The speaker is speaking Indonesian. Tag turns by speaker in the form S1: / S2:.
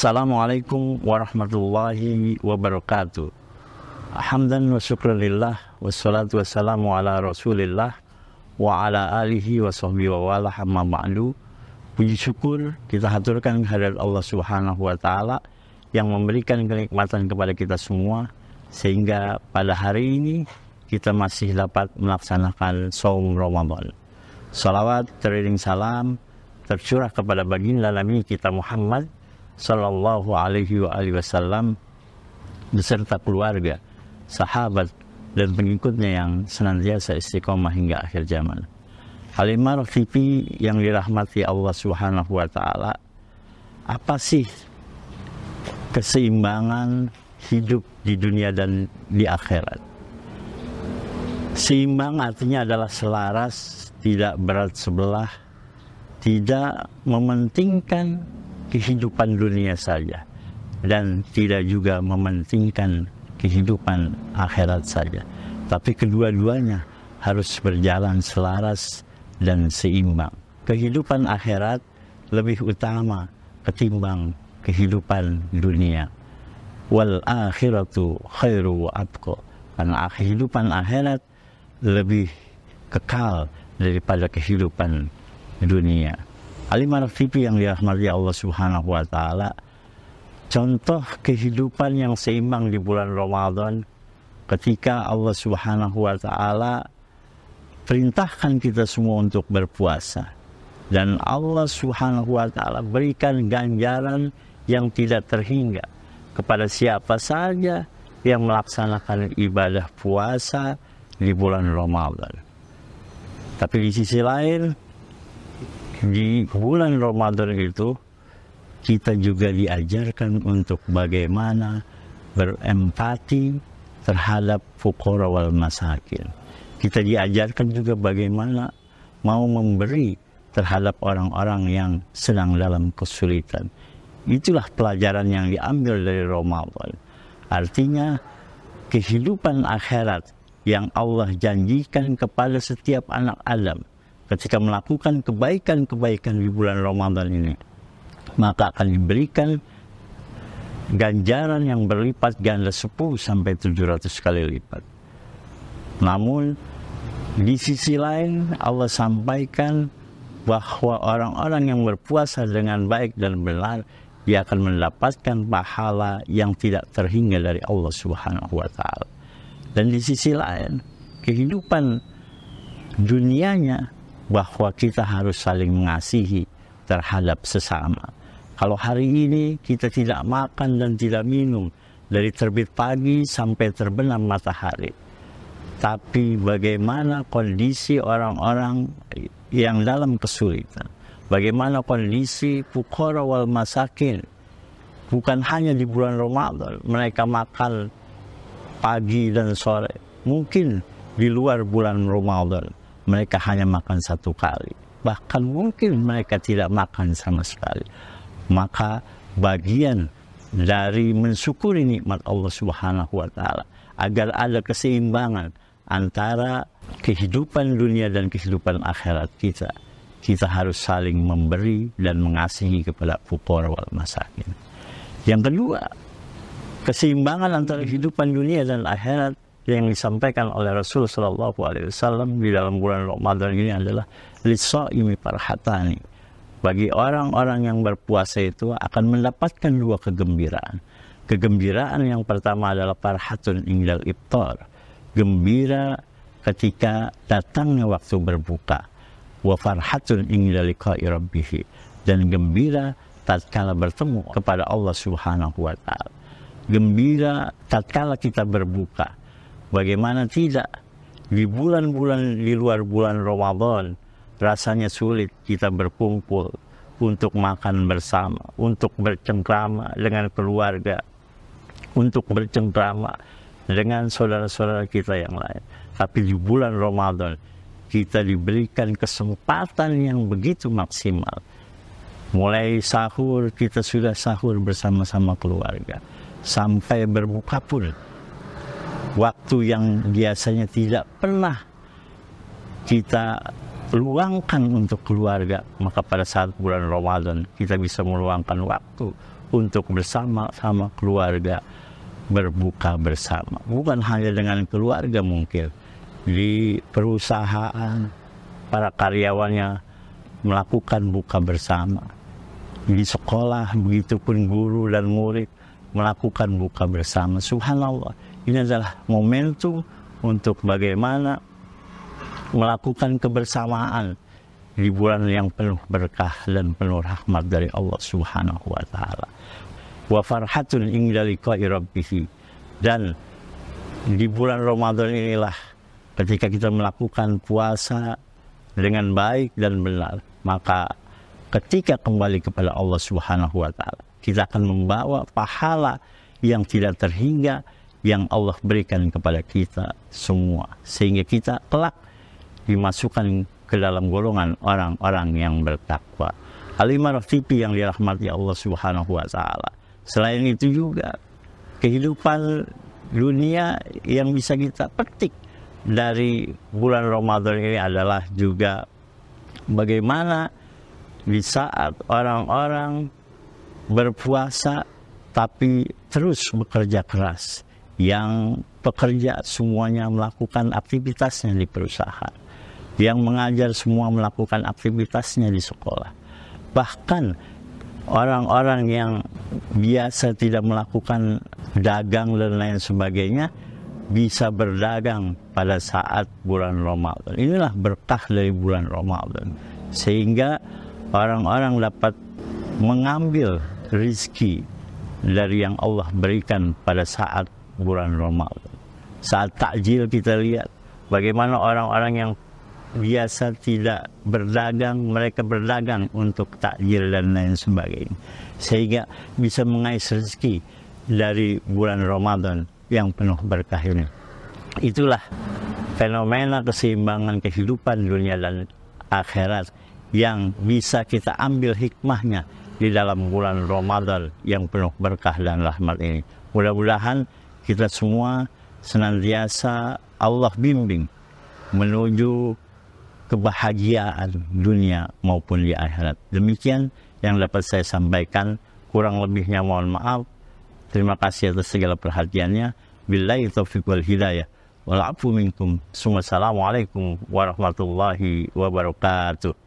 S1: Assalamualaikum warahmatullahi wabarakatuh. Hamdan wa syukranillah wassalatu wassalamu ala rasulillah wa ala alihi wa sahbihi wa wala hamma ba'du. Puji syukur kita haturkan kehadirat Allah Subhanahu wa taala yang memberikan kenikmatan kepada kita semua sehingga pada hari ini kita masih dapat melaksanakan saum Ramadan. Salawat teriring salam tercurah kepada baginda Nabi kita Muhammad Sallallahu alaihi wasallam beserta keluarga, sahabat dan pengikutnya yang senantiasa istiqomah hingga akhir zaman. Halimah TV yang dirahmati Allah Subhanahu wa taala, apa sih keseimbangan hidup di dunia dan di akhirat? Seimbang artinya adalah selaras, tidak berat sebelah, tidak mementingkan kehidupan dunia saja dan tidak juga mementingkan kehidupan akhirat saja, tapi kedua-duanya harus berjalan selaras dan seimbang. Kehidupan akhirat lebih utama ketimbang kehidupan dunia. Wal akhiratu khairu wa abqa, karena kehidupan akhirat lebih kekal daripada kehidupan dunia. Halimah TV yang dirahmati Allah Subhanahu wa taala, contoh kehidupan yang seimbang di bulan Ramadan ketika Allah Subhanahu wa taala perintahkan kita semua untuk berpuasa dan Allah Subhanahu wa taala berikan ganjaran yang tidak terhingga kepada siapa saja yang melaksanakan ibadah puasa di bulan Ramadan. Tapi di sisi lain, di bulan Ramadan itu kita juga diajarkan untuk bagaimana berempati terhadap fuqara wal masakin. Kita diajarkan juga bagaimana mau memberi terhadap orang-orang yang sedang dalam kesulitan. Itulah pelajaran yang diambil dari Ramadan. Artinya kehidupan akhirat yang Allah janjikan kepada setiap anak Adam ketika melakukan kebaikan-kebaikan di bulan Ramadan ini, maka akan diberikan ganjaran yang berlipat ganda 10 sampai 700 kali lipat. Namun di sisi lain Allah sampaikan bahwa orang-orang yang berpuasa dengan baik dan benar, dia akan mendapatkan pahala yang tidak terhingga dari Allah Subhanahu wa taala. Dan di sisi lain kehidupan dunianya bahwa kita harus saling mengasihi terhadap sesama. Kalau hari ini kita tidak makan dan tidak minum dari terbit pagi sampai terbenam matahari, tapi bagaimana kondisi orang-orang yang dalam kesulitan, bagaimana kondisi fuqara wal masakin, bukan hanya di bulan Ramadan mereka makan pagi dan sore, mungkin di luar bulan Ramadan mereka hanya makan satu kali, bahkan mungkin mereka tidak makan sama sekali. Maka bagian dari mensyukuri nikmat Allah Subhanahu wa taala agar ada keseimbangan antara kehidupan dunia dan kehidupan akhirat kita, kita harus saling memberi dan mengasihi kepada fuqara wal masakin. Yang kedua, keseimbangan antara kehidupan dunia dan akhirat yang disampaikan oleh Rasul Sallallahu Alaihi Wasallam di dalam bulan Ramadan ini adalah lis-shaimi farhatani. Bagi orang-orang yang berpuasa itu akan mendapatkan dua kegembiraan. Kegembiraan yang pertama adalah farhatun indal iftar, gembira ketika datangnya waktu berbuka. Wa farhatun indal liqa'i rabbih, dan gembira tatkala bertemu kepada Allah Subhanahu wa taala. Gembira tatkala kita berbuka. Bagaimana tidak di bulan-bulan di luar bulan Ramadan rasanya sulit kita berkumpul untuk makan bersama, untuk bercengkrama dengan keluarga, untuk bercengkrama dengan saudara-saudara kita yang lain. Tapi di bulan Ramadan kita diberikan kesempatan yang begitu maksimal. Mulai sahur kita sudah sahur bersama-sama keluarga, sampai berbuka pun waktu yang biasanya tidak pernah kita luangkan untuk keluarga, maka pada saat bulan Ramadan kita bisa meluangkan waktu untuk bersama-sama keluarga berbuka bersama. Bukan hanya dengan keluarga, mungkin di perusahaan para karyawannya melakukan buka bersama. Di sekolah begitupun guru dan murid melakukan buka bersama. Subhanallah, ini adalah momentum untuk bagaimana melakukan kebersamaan di bulan yang penuh berkah dan penuh rahmat dari Allah Subhanahu wa taala. Wa farhatun inda liqa'i rabbih. Dan di bulan Ramadan inilah ketika kita melakukan puasa dengan baik dan benar, maka ketika kembali kepada Allah Subhanahu wa taala, kita akan membawa pahala yang tidak terhingga yang Allah berikan kepada kita semua, sehingga kita kelak dimasukkan ke dalam golongan orang-orang yang bertakwa. Halimah Ratipi yang dirahmati Allah Subhanahu wa taala. Selain itu juga kehidupan dunia yang bisa kita petik dari bulan Ramadan ini adalah juga bagaimana di saat orang-orang berpuasa tapi terus bekerja keras, yang pekerja semuanya melakukan aktivitasnya di perusahaan, yang mengajar semua melakukan aktivitasnya di sekolah. Bahkan orang-orang yang biasa tidak melakukan dagang dan lain sebagainya bisa berdagang pada saat bulan Ramadan. Inilah berkah dari bulan Ramadan, sehingga orang-orang dapat mengambil rizki dari yang Allah berikan pada saat bulan Ramadan. Saat takjil kita lihat bagaimana orang-orang yang biasa tidak berdagang, mereka berdagang untuk takjil dan lain sebagainya, sehingga bisa mengais rezeki dari bulan Ramadan yang penuh berkah ini. Itulah fenomena keseimbangan kehidupan dunia dan akhirat yang bisa kita ambil hikmahnya di dalam bulan Ramadan yang penuh berkah dan rahmat ini. Mudah-mudahan kita semua senantiasa Allah bimbing menuju kebahagiaan dunia maupun di akhirat. Demikian yang dapat saya sampaikan, kurang lebihnya mohon maaf. Terima kasih atas segala perhatiannya. Billahi taufiq wal hidayah. Wal afu minkum. Assalamualaikum warahmatullahi wabarakatuh.